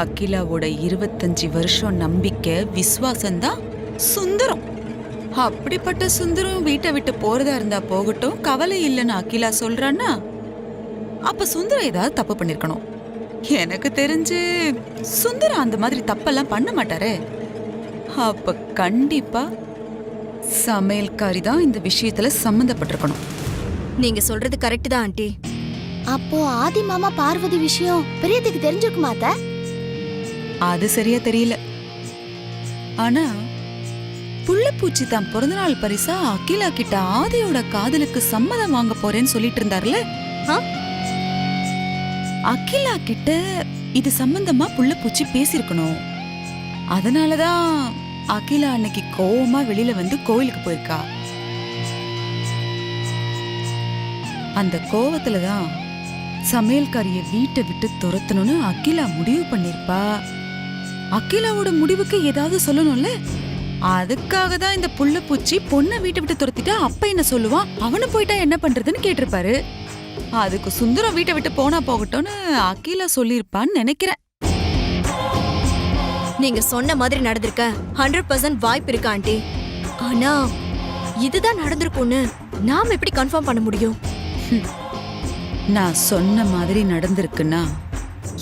அகிலாவோட 25 வருஷம் நம்பிக்கை விசுவாசம்தான் சுந்தரம். அப்படிப்பட்ட சுந்தரம் வீட்டை விட்டு போறதா இருந்தா போகட்டும், கவலை இல்லைன்னு அகிலா சொல்றான்னா அப்ப சுந்தரம் ஏதாவது தப்பு பண்ணிருக்கணும். எனக்கு தெரிஞ்சு சுந்தரம் அந்த மாதிரி தப்பெல்லாம் பண்ண மாட்டாரே. அப்ப கண்டிப்பா சமையல்காரி தான் இந்த விஷயத்துல சம்பந்தப்பட்டிருக்கணும். நீங்க சொல்றது கரெக்ட் தான் ஆண்டி. அப்போ ஆதி மாமா பார்வதி விஷயம் பெரியதுக்கு தெரிஞ்சிருக்குமா அத்த? அது சரியா தெரியல. ஆனா புள்ளப்பூச்சி தான் பிறந்தநாள் பரிசா அகிலா கிட்ட ஆதியோட காதலுக்கு சம்மதம் வாங்க போறேன்னு சொல்லிட்டு இருந்தாருல. அகிலா கிட்ட இது சம்பந்தமா புள்ளப்பூச்சி பேசிருக்கணும். அதனாலதான் அகிலா அன்னைக்கு கோவமா வெளியில வந்து கோயிலுக்கு போயிருக்கா. அந்த கோவத்துலதான் சமையல்காரிய வீட்டை விட்டு துரத்தணும்னு அகிலா முடிவு பண்ணிருப்பா. அகிலாவோட முடிவுக்கு ஏதாவது சொல்லணும்ல, அதுக்காக தான் இந்த புள்ளப்பூச்சி பொண்ணை வீட்டை விட்டு துரத்திட்டா அப்ப என்ன சொல்லுவான், அவனு போயிட்டா என்ன பண்றதுன்னு கேட்டிருப்பாரு. அதுக்கு சுந்தரம் வீட்டை விட்டு போனா போகட்டும்னு அகிலா சொல்லிருப்பான்னு நினைக்கிறேன். நீங்க சொன்ன மாதிரி நடந்திருக்க 100% வாய்ப்பு இருக்கு ஆண்டி. ஆனா இதுதான் நடந்திருக்கும்னு நாம எப்படி கன்ஃபார்ம் பண்ண முடியும்? நான் சொன்ன மாதிரி நடந்திருக்குன்னா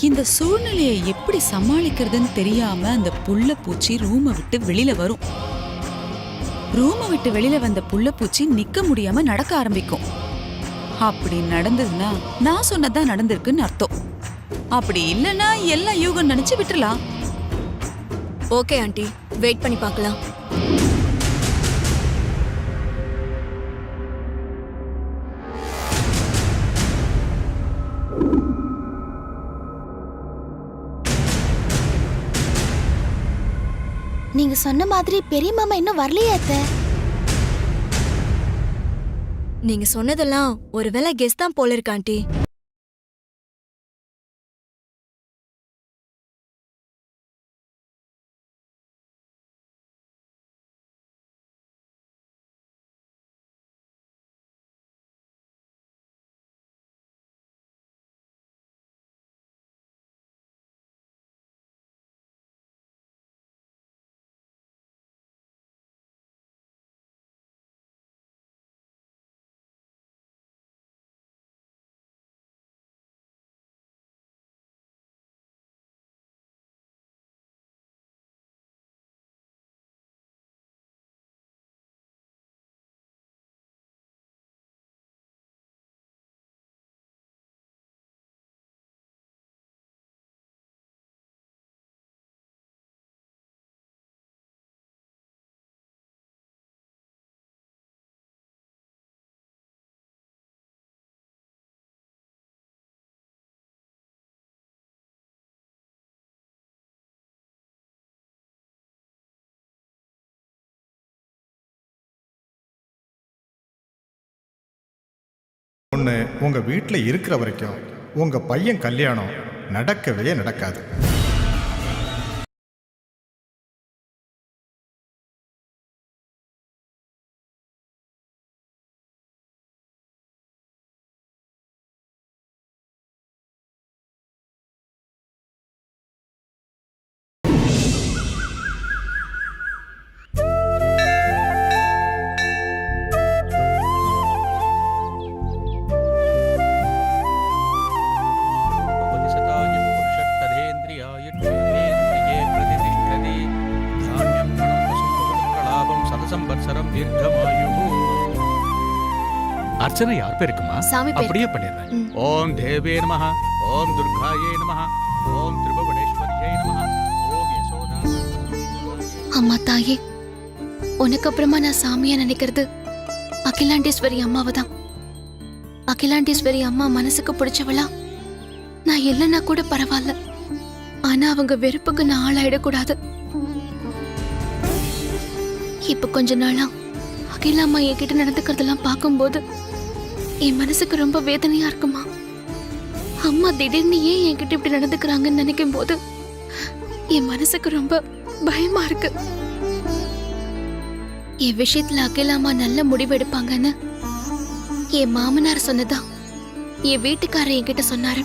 இந்த சூழ்நிலையை எப்படி சமாளிக்கிறதுன்னு தெரியாம அந்த புள்ளப்பூச்சி ரூமை விட்டு வெளியில வரும். ரூமை விட்டு வெளியில வந்த புள்ளப்பூச்சி நிக்க முடியாம நடக்க ஆரம்பிக்கும். அப்படி நடந்ததுன்னா நான் சொன்னதான் நடந்திருக்குன்னு அர்த்தம். அப்படி இல்லைன்னா எல்லாம் யூகம் நினைச்சு விட்டுறலாம். ஓகே ஆண்டி, வெயிட் பண்ணி பார்க்கலாம். நீங்க சொன்ன மாதிரி பெரிய மாமா இன்னும் வரலையே அத்த? நீங்க சொன்னதெல்லாம் ஒருவேளை கெஸ் தான் போல இருக்கு ஆண்டி. ஒன்று உங்கள் வீட்டில் இருக்கிற வரைக்கும் உங்கள் பையன் கல்யாணம் நடக்கவே நடக்காது. அர்ச்சனை யார் பேருக்குமா? சாமி பேருக்கு. அப்படியே பண்ணிடுறேன். ஓம் தேவே நமஹ, ஓம் துர்காயே நமஹ, ஓம் திரிபுவனேஸ்வரியே நமஹ, ஓம் யசோதா. அம்மா தாயே, உனக்கு அப்புறமா நான் சாமியா நினைக்கிறது அகிலாண்டேஸ்வரி அம்மாவை தான். அகிலாண்டேஸ்வரி அம்மா மனசுக்கு பிடிச்சவளா நான் இல்லைன்னா கூட பரவாயில்ல. ஆனா அவங்க வெறுப்புக்கு நான் ஆளாயிடக்கூடாது. இப்ப கொஞ்ச நாளா அகிலா அம்மா என்கிட்ட நடந்துக்கிறதெல்லாம் பார்க்கும்போது என் மனசுக்கு ரொம்ப வேதனையா இருக்குமா. அம்மா திடீர்னு ஏன் என்கிட்ட இப்படி நடந்துக்கிறாங்கன்னு நினைக்கும் போது என் மனசுக்கு ரொம்ப பயமா இருக்கு. என் விஷயத்துல அகிலா அம்மா நல்ல முடிவு எடுப்பாங்கன்னு என் மாமனார் சொன்னதா என் வீட்டுக்காரர் என்கிட்ட சொன்னாரு.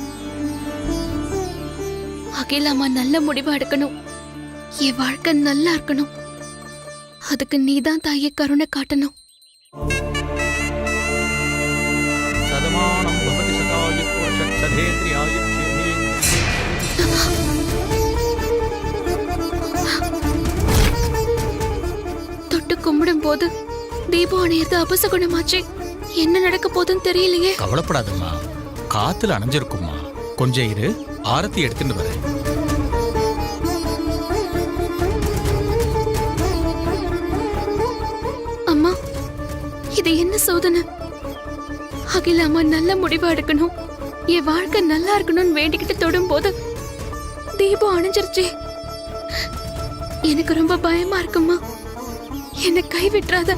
அகிலாமா நல்ல முடிவா எடுக்கணும். என் வாழ்க்கை நல்லா இருக்கணும். அதுக்கு நீதான் தாயே கருணை காட்டணும். சதமானம் பவதி சதாயுக் புருஷத் சதேந்திரியாயுக் தொட்டு கும்பிடும் போது தீபம் அணையிறது அபசகுணமாச்சே. என்ன நடக்க போதுன்னு தெரியலையே. கவலைப்படாதம்மா, காத்துல அணைஞ்சிருக்கும்மா. கொஞ்சம் இரு, ஆரத்தி எடுத்துட்டு வரேன். அம்மா, இது என்ன சோதனை? அகிலாமா நல்ல முடிவா எடுக்கணும், என் வாழ்க்கை நல்லா இருக்கணும்னு வேண்டிக்கிட்டு தொடும் போது தீபம் அணைஞ்சிருச்சே. எனக்கு ரொம்ப பயமா இருக்குமா. என்னை கைவிட்டுறாத.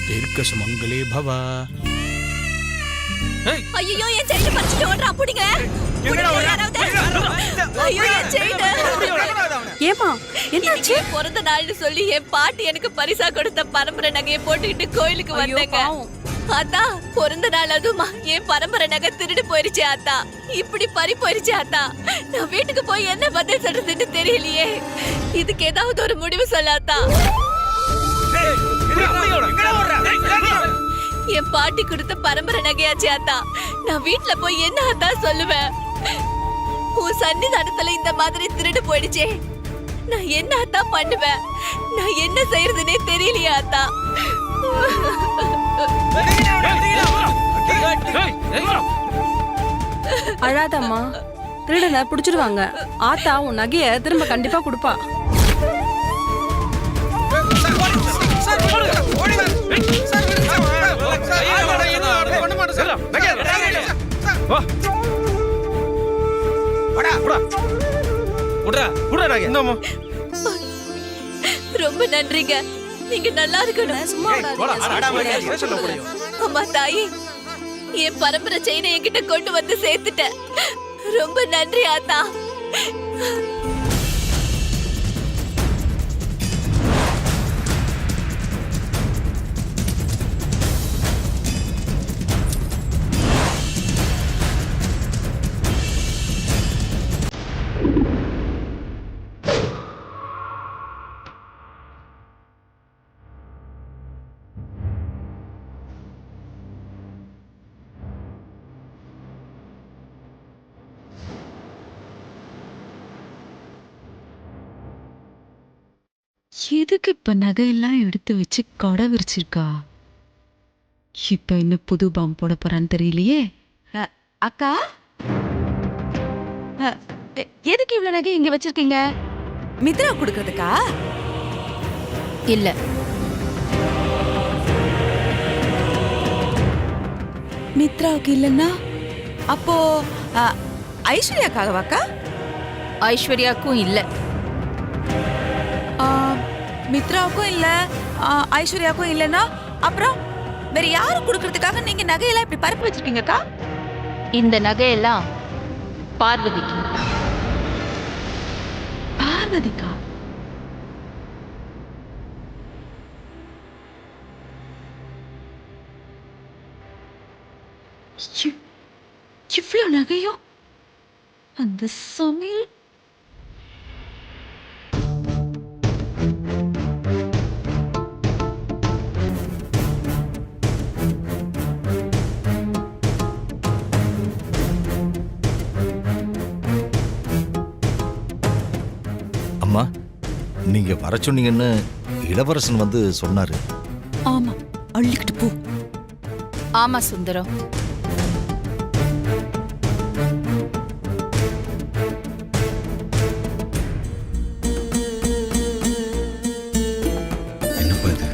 தீர்க்க சுமங்கலே பவ. ஐயோ என் செயினை பறிச்சுட்டு ஓடுறா. புடிங்க. ஐயோ என் செயினை. ஏமா என்னாச்சு? பிறந்த நாள்னு சொல்லி என் பாட்டி எனக்கு பரிசா கொடுத்த பரம்பரை நகையை போட்டுக்கிட்டு கோயிலுக்கு வந்தேங்க. ஆத்தா, பிறந்த நாள் அதுமா என் பரம்பரை நகை திருடு போயிருச்சு ஆத்தா. இப்படி பறி போயிருச்சு ஆத்தா. நான் வீட்டுக்கு போய் என்ன பதில் சொல்றதுன்னு தெரியலையே. இதுக்கு ஏதாவது ஒரு முடிவு சொல்லாத்தா. என் பாட்டி கொடுத்த பரம்பரை நகையாச்சு ஆத்தா. நான் வீட்டுல போய் என்ன ஆத்தா சொல்லுவேன்? உன் சன்னிதானத்துல இந்த மாதிரி திருடு போயிடுச்சே. நான் என்ன ஆத்தா பண்ணுவேன்? நான் என்ன செய்யறதுன்னே தெரியலையா ஆத்தா. அழாதம்மா, திருடனை புடிச்சிருவாங்க. ஆத்தா உன் நகைய திரும்ப கண்டிப்பா கொடுப்பா. ரொம்ப நன்றிங்க. நீங்க நல்லா இருக்கணும். அம்மா தாயி, என் பரம்பரை செயினை என்கிட்ட கொண்டு வந்து சேர்த்துட்ட. ரொம்ப நன்றி ஆத்தா. எதுக்கு இப்ப நகையெல்லாம் எடுத்து வச்சு கொடை விரிச்சிருக்கா? இப்ப என்ன புது பாம்பு போட போறான்னு தெரியலையே. அக்கா, எதுக்கு இவ்வளவு நகை இங்க வச்சிருக்கீங்க? மித்ரா கொடுக்கறதுக்கா? இல்ல, மித்ராவுக்கு இல்லைன்னா அப்போ ஐஸ்வர்யாக்காகவாக்கா? ஐஸ்வர்யாக்கும் இல்ல. மித்ராவுக்கும் இல்ல, ஐஸ்வர்யாவுக்கும் இல்லைன்னா அப்புறம் வேற யாரும் கொடுக்கறதுக்காக நீங்க நகையெல்லாம் இப்படி பரப்பி வச்சிருக்கீங்கக்கா? இந்த நகையெல்லாம் பார்வதிக்கு. பார்வதிக்கா? இவ்வளோ நகையோ அந்த சமையல். அம்மா, நீங்க வர சொன்னீங்கன்னு இளவரசன் வந்து சொன்னாரு. ஆமா, அள்ளிக்கிட்டு போ. ஆமா சுந்தரம், என்னப்பா இது?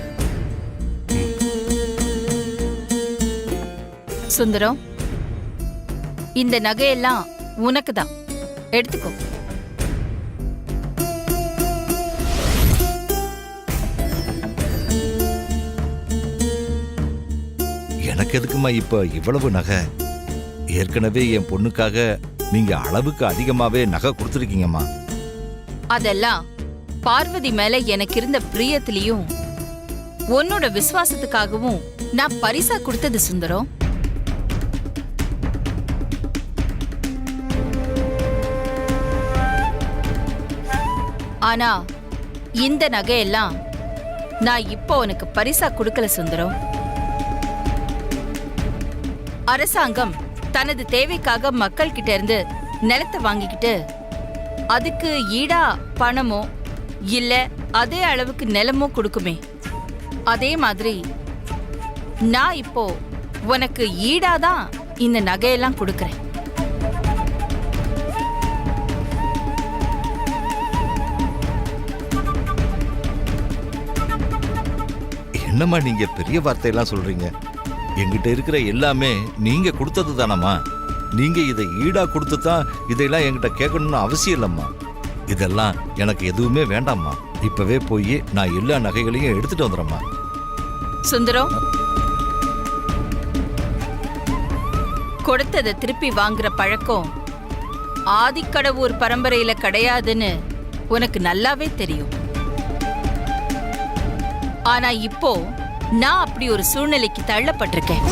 சுந்தரம், இந்த நகையெல்லாம் உனக்கு தான், எடுத்துக்கோ. எனக்கு எதுக்குமா இப்ப இவ்வளவு நகை? ஏற்கனவே என் பொண்ணுக்காக நீங்க அளவுக்கு அதிகமாவே நகை கொடுத்துருக்கீங்கம்மா. அதெல்லாம் பார்வதி மேல எனக்கு இருந்த பிரியத்திலையும் உன்னோட விசுவாசத்துக்காகவும் நான் பரிசா கொடுத்தது சுந்தரம். ஆனா இந்த நகையெல்லாம் நான் இப்போ உனக்கு பரிசா கொடுக்கல சுந்தரம். அரசாங்கம் தனது தேவைக்காக மக்கள் கிட்ட இருந்து நிலத்தை வாங்கிக்கிட்டு அதுக்கு ஈடா பணமோ இல்ல அதே அளவுக்கு நிலமோ கொடுக்குமே, அதே மாதிரி நான் இப்போ உனக்கு ஈடாதான் இந்த நகையெல்லாம் கொடுக்கறேன். என்னம்மா நீங்க பெரிய வார்த்தையெல்லாம் சொல்றீங்க? என்கிட்ட இருக்கிற எல்லாமே நீங்க கொடுத்தது தானம்மா. நீங்க இதை ஈடா கொடுத்து தான் இதையெல்லாம் என்கிட்ட கேட்கணும்னு அவசியம் இல்லம்மா. இதெல்லாம் எனக்கு எதுவுமே வேண்டாம்மா. இப்பவே போய் நான் எல்லா நகைகளையும் எடுத்துட்டு வந்துடுறேம்மா. சுந்தரம், கொடுத்ததை திருப்பி வாங்குற பழக்கம் ஆதிக்கடவுர் பரம்பரையில கிடையாதுன்னு உனக்கு நல்லாவே தெரியும். ஆனா இப்போ நான் அப்படி ஒரு சூழ்நிலைக்கு தள்ளப்பட்டிருக்கேன்.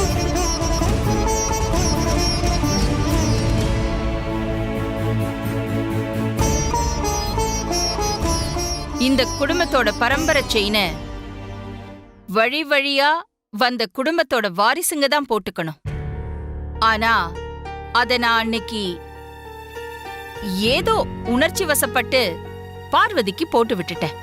இந்த குடும்பத்தோட பரம்பரை செயினை வழி வழியா வந்த குடும்பத்தோட வாரிசுங்க தான் போட்டுக்கணும். ஆனா அத நான் அன்னைக்கு ஏதோ உணர்ச்சி வசப்பட்டு பார்வதிக்கு போட்டு விட்டுட்டேன்.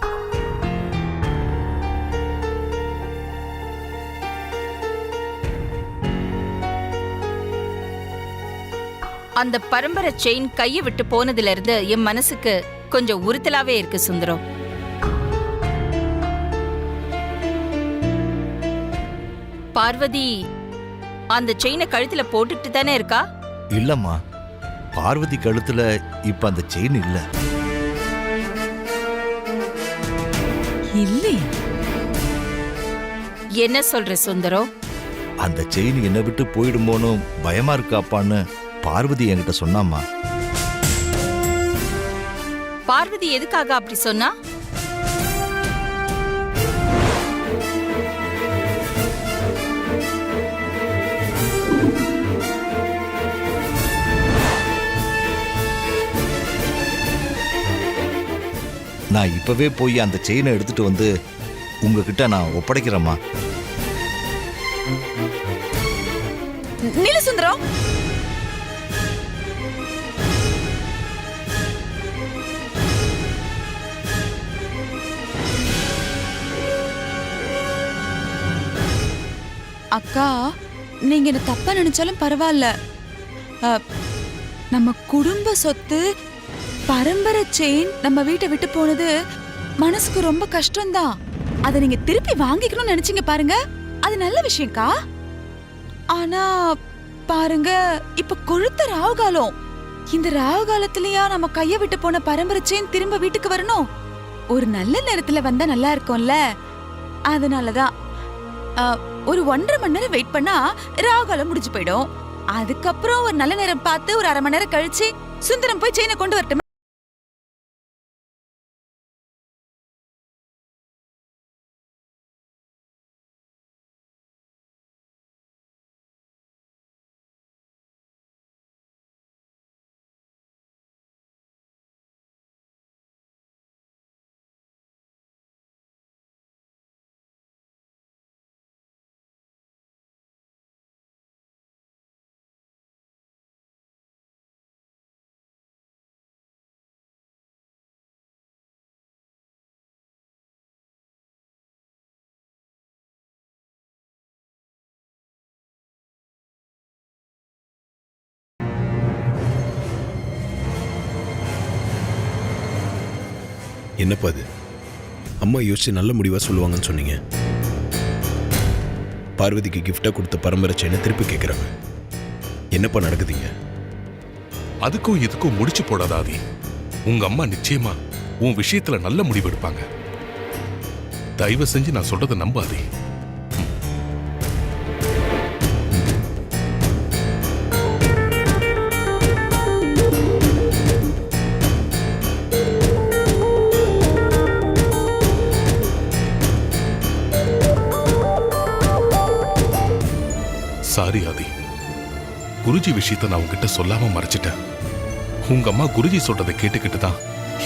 அந்த பரம்பரை செயின் கையை விட்டு போனதுல இருந்து என் மனசுக்கு கொஞ்சம் உறுத்தலாவே இருக்கு சுந்தரம். பார்வதி அந்த செயினை கழுத்துல போட்டுட்டு தானே இருக்கா? இல்லம்மா, பார்வதி கழுத்துல இப்ப அந்த செயின் இல்ல. இல்லையா? என்ன சொல்ற சுந்தரம்? அந்த செயின் என்னை விட்டு போயிடுமோன்னு பயமா இருக்காப்பான்னு பார்வதி என்கிட்ட சொன்னாம்மா. பார்வதி எதுக்காக அப்படி சொன்னா? நான் இப்பவே போய் அந்த செயினை எடுத்துட்டு வந்து உங்ககிட்ட நான் ஒப்படைக்கிறேம்மா. நில்லு சுந்தரம். அக்கா, நீங்க என்ன தப்பா நினைச்சாலும் பரவாயில்ல. நம்ம குடும்ப சொத்து பரம்பரை செயின் நம்ம வீட்டை விட்டு போனது மனசுக்கு ரொம்ப கஷ்டம்தான். அதை நீங்க திருப்பி வாங்கிக்கணும்னு நினைச்சீங்க பாருங்க, அது நல்ல விஷயம்க்கா. ஆனா பாருங்க, இப்ப கொழுத்த ராவுகாலம். இந்த ராவுகாலத்திலயா நம்ம கைய விட்டு போன பரம்பரை செயின் திரும்ப வீட்டுக்கு வரணும்? ஒரு நல்ல நேரத்துல வந்தா நல்லா இருக்கும்ல. அதனாலதான் ஒரு 1.5 மணி நேரம் வெயிட் பண்ணா ராகுகாலம் முடிஞ்சு போயிடும். அதுக்கப்புறம் ஒரு நல்ல நேரம் பார்த்து ஒரு 1/2 மணி நேரம் கழிச்சு சுந்தரம் போய் செயினை கொண்டு வரட்டும். என்னப்பா அது? அம்மா யோசிச்சு நல்ல முடிவா சொல்லுவாங்கன்னு சொன்னீங்க. பார்வதிக்கு கிஃப்டா கொடுத்த பரம்பரை செயினை திருப்பி கேட்குறாங்க. என்னப்பா நடக்குதுங்க? அதுக்கும் இதுக்கும் முடிச்சு போடாதாதி. உங்க அம்மா நிச்சயமா உன் விஷயத்துல நல்ல முடிவு எடுப்பாங்க. தயவு செஞ்சு நான் சொல்றதை நம்பாதே. குருஜி விஷயத்த நான் உங்ககிட்ட சொல்லாம மறைச்சிட்டேன். உங்க அம்மா குருஜி சொல்றதை கேட்டுக்கிட்டு தான்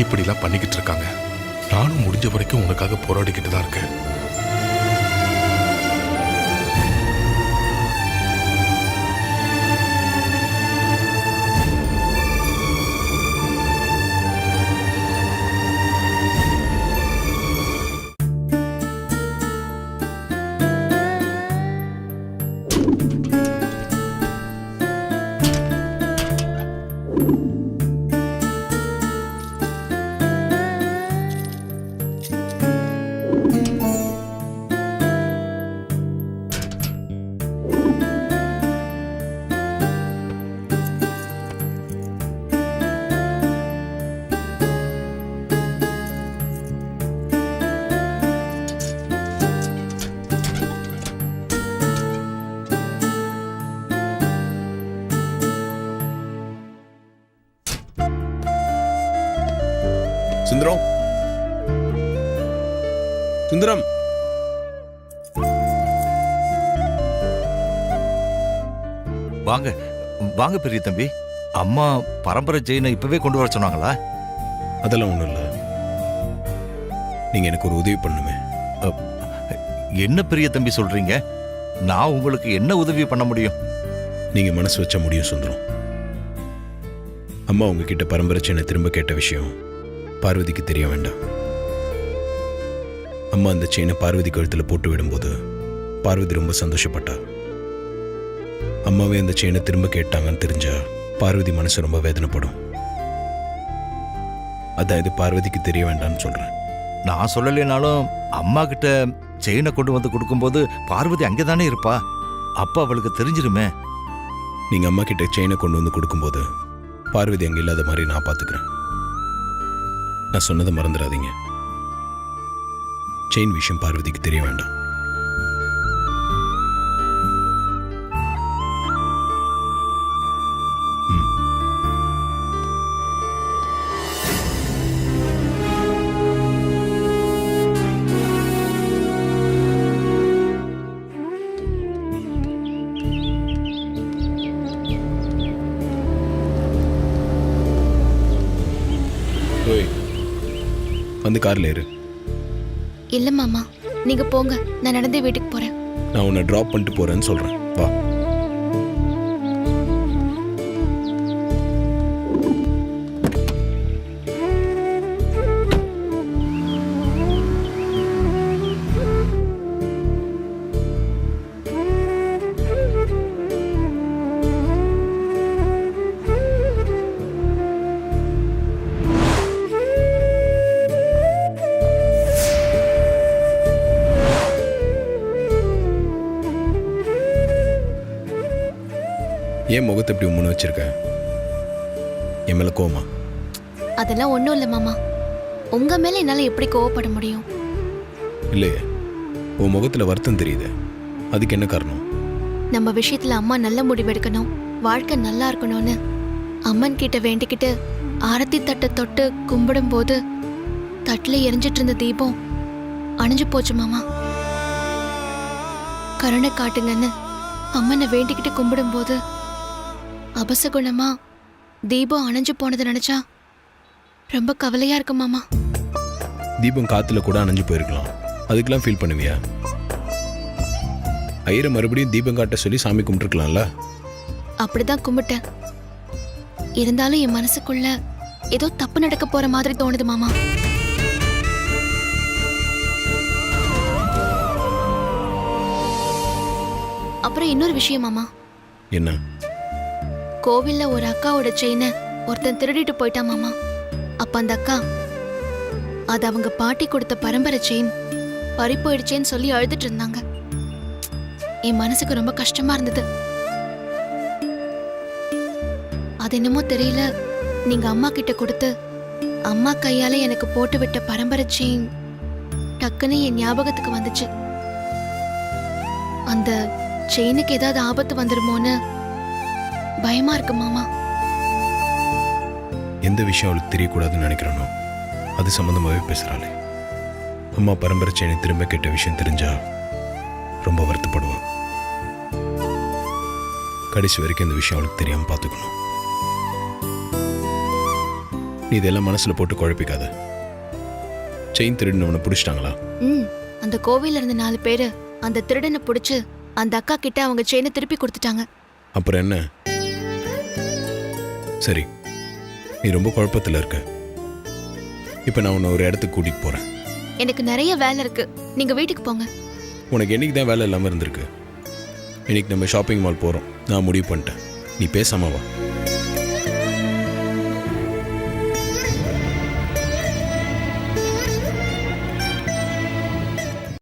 இப்படிலாம் பண்ணிக்கிட்டு இருக்காங்க. நானும் முடிஞ்ச வரைக்கும் உனக்காக போராடிக்கிட்டு தான் இருக்கேன். சுந்தரம், சுந்தரம், வாங்க வாங்க பெரிய தம்பி. அம்மா பரம்பரை செயினை இப்பவே கொண்டு வர சொன்னாங்களா? அதெல்லாம் ஒன்றும் இல்லை. நீங்கள் எனக்கு ஒரு உதவி பண்ணுமே. என்ன பெரிய தம்பி சொல்றீங்க? நான் உங்களுக்கு என்ன உதவி பண்ண முடியும்? நீங்கள் மனசு வச்சா முடியும் சுந்தரம். அம்மா உங்ககிட்ட பரம்பரை செயினை திரும்ப கேட்ட விஷயம் பார்வதிக்கு தெரிய வேண்டாம். அம்மா அந்த செயினை பார்வதி கழுத்தில் போட்டு விடும்போது பார்வதி ரொம்ப சந்தோஷப்பட்டா. அம்மாவே அந்த செயினை திரும்ப கேட்டாங்கன்னு தெரிஞ்சா பார்வதி மனசு ரொம்ப வேதனைப்படும். அதான் இது பார்வதிக்கு தெரிய வேண்டாம்னு சொல்றேன். நான் சொல்லலைனாலும் அம்மா கிட்ட செயினை கொண்டு வந்து கொடுக்கும்போது பார்வதி அங்கேதானே இருப்பா. அப்ப அவளுக்கு தெரிஞ்சிருமே. நீங்க அம்மா கிட்ட செயினை கொண்டு வந்து கொடுக்கும்போது பார்வதி அங்க இல்லாத மாதிரி நான் பாத்துக்கிறேன். நான் சொன்னதை மறந்துடாதீங்க. செயின் விஷயம் பார்வதிக்கு தெரிய வேண்டாம். வந்து கார்ல ஏறு. இல்ல மாமா, நீங்க போங்க, நான் நடந்தே வீட்டுக்கு போறேன். நான் உன்னை டிராப் பண்ணிட்டு போறேன்னு சொல்றேன். வா. ஏன் முகத்தை இப்படி முன்ன வச்சிருக்க? என் மேல கோவமா? அதெல்லாம் ஒண்ணும் இல்ல மாமா. உங்க மேல என்னால எப்படி கோவப்பட முடியும்? இல்லையே, உன் முகத்துல வருத்தம் தெரியுது. அதுக்கு என்ன காரணம்? நம்ம விஷயத்துல அம்மா நல்ல முடிவெடுக்கணும், வாழ்க்கை நல்லா இருக்கணும்னு அம்மன் கிட்ட வேண்டிக்கிட்டு ஆரத்தி தட்டை தொட்டு கும்பிடும் போது தட்டுல எரிஞ்சிட்டு இருந்த தீபம் அணைஞ்சு போச்சு மாமா. கருணை காட்டுங்கன்னு அம்மனை வேண்டிக்கிட்டு கும்பிடும் போது அபசகுணமா தீபம் அணைஞ்சு போனதை நினைச்சா ரொம்ப கவலையா இருக்கு மாமா. தீபம் காத்துல கூட அணைஞ்சு போயிருக்கலாம். அதுக்கெல்லாம் ஃபீல் பண்ணுவியா? ஐயரை மறுபடியும் தீபம் காட்ட சொல்லி சாமி கும்பிட்டுருக்கலாம்ல. அப்படிதான் கும்பிட்டேன். இருந்தாலும் என் மனசுக்குள்ள ஏதோ தப்பு நடக்க போற மாதிரி தோணுது மாமா. அப்புறம் இன்னொரு விஷயம் மாமா. என்ன? கோவில்ல ஒரு அக்காவோட செயினை ஒருத்தன் திருடிட்டு போயிட்டான் மாமா. அப்ப அந்த அக்கா அது அவங்க பாட்டி கொடுத்த பரம்பரை செயின் பறி போயிடுச்சேன்னு சொல்லி அழுதுட்டு இருந்தாங்க. என் மனசுக்கு ரொம்ப கஷ்டமா இருந்தது. அது என்னமோ தெரியல, நீங்க அம்மா கிட்ட கொடுத்து அம்மா கையால எனக்கு போட்டு விட்ட பரம்பரை செயின் டக்குன்னு என் ஞாபகத்துக்கு வந்துச்சு. அந்த செயினுக்கு ஏதாவது ஆபத்து வந்துருமோன்னு பயமா இருக்கு மாமா. எந்த விஷயம் அவளுக்கு தெரியக்கூடாதுன்னு நினைக்கிறேனோ அது சம்பந்தமாவே பேசுறாளே. அம்மா பரம்பரை செயினை திரும்ப கேட்ட விஷயம் தெரிஞ்சா ரொம்ப வருத்தப்படுவான். கடைசி வரைக்கும் இந்த விஷயம் அவளுக்கு தெரியாமல் பார்த்துக்கணும். நீ இதெல்லாம் மனசில் போட்டு குழப்பிக்காத. செயின் திருடினவனை பிடிச்சிட்டாங்களா? அந்த கோவில்ல இருந்த 4 பேரு அந்த திருடனை பிடிச்சு அந்த அக்கா கிட்ட அவங்க செயினை திருப்பி கொடுத்துட்டாங்க. அப்புறம் என்ன? சரி, நீ ரொம்ப குழப்பத்தில் இருக்க. இப்போ நான் உன்னை ஒரு இடத்துக்கு கூட்டிகிட்டு போகிறேன். எனக்கு நிறைய வேலை இருக்கு, நீங்க வீட்டுக்கு போங்க. உனக்கு என்னைக்கு தான் வேலை இல்லாமல் இருந்திருக்கு? இன்னைக்கு நம்ம ஷாப்பிங் மால் போகிறோம். நான் முடிவு பண்ணிட்டேன். நீ பேசாம வா.